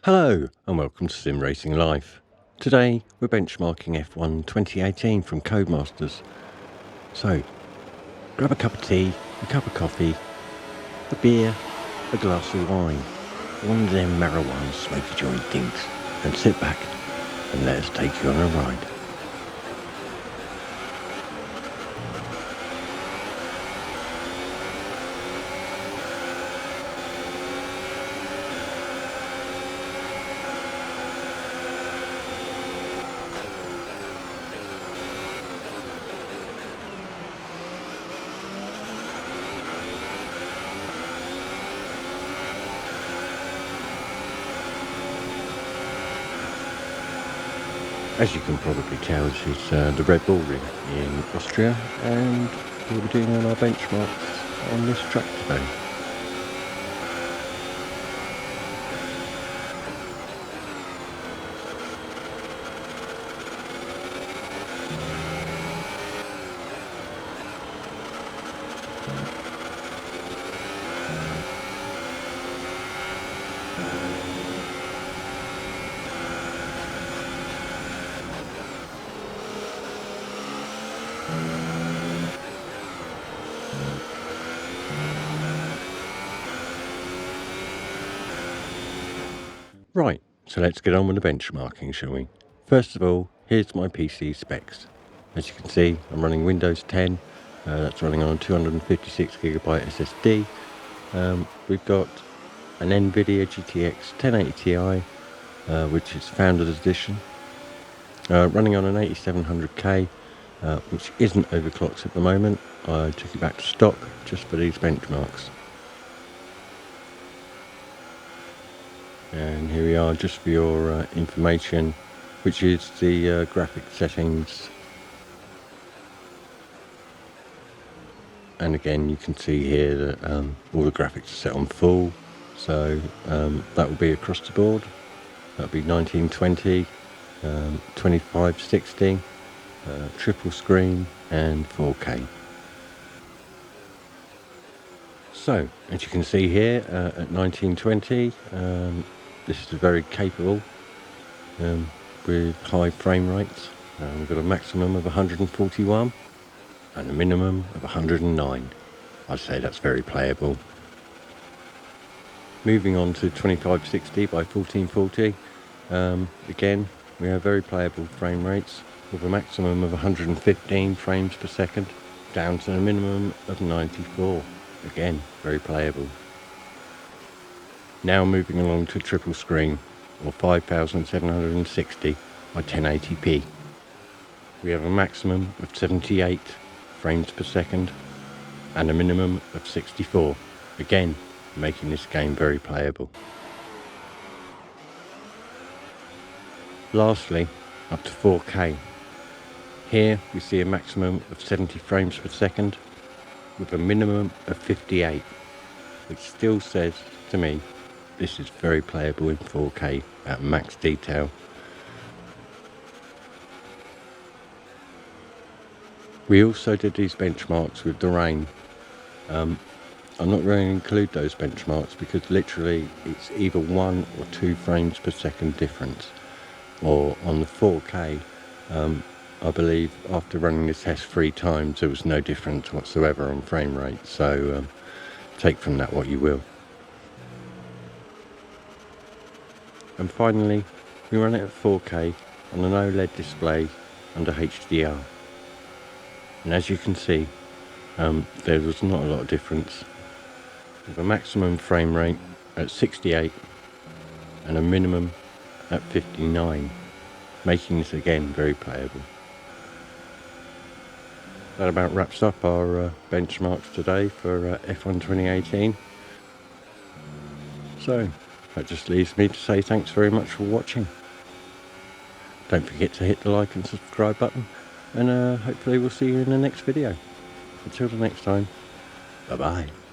Hello and welcome to Sim Racing Life. Today we're benchmarking F1 2018 from Codemasters. So grab a cup of tea, a cup of coffee, a beer, a glass of wine, one of them marijuana smoky joint things, and sit back and let us take you on a ride. As you can probably tell, this is the Red Bull Ring in Austria, and we'll be doing all our benchmarks on this track today. Right, so let's get on with the benchmarking, shall we? First of all, here's my PC specs. As you can see, I'm running Windows 10. That's running on a 256GB SSD. We've got an NVIDIA GTX 1080 Ti, which is Founders Edition, running on an 8700K, which isn't overclocked at the moment. I took it back to stock just for these benchmarks. And here we are, just for your information, which is the graphic settings. And again, you can see here that all the graphics are set on full, so that will be across the board. That'll be 1920, 2560, triple screen and 4K. So, as you can see here, at 1920, this is very capable with high frame rates. We've got a maximum of 141 and a minimum of 109. I'd say that's very playable. Moving on to 2560 by 1440, again we have very playable frame rates with a maximum of 115 frames per second down to a minimum of 94. Again, very playable. Now moving along to triple screen, or 5760 by 1080p. We have a maximum of 78 frames per second and a minimum of 64. Again, making this game very playable. Lastly, up to 4K. Here we see a maximum of 70 frames per second with a minimum of 58, which still says to me this is very playable in 4K at max detail. We also did these benchmarks with the rain. I'm not going to include those benchmarks because literally it's either 1 or 2 frames per second difference. Or on the 4K, I believe after running this test 3 times there was no difference whatsoever on frame rate, so take from that what you will. And finally, we run it at 4K on an OLED display under HDR. And as you can see, there was not a lot of difference, with a maximum frame rate at 68 and a minimum at 59, making this again very playable. That about wraps up our benchmarks today for F1 2018. So that just leaves me to say thanks very much for watching. Don't forget to hit the like and subscribe button, and hopefully we'll see you in the next video. Until the next time, bye bye.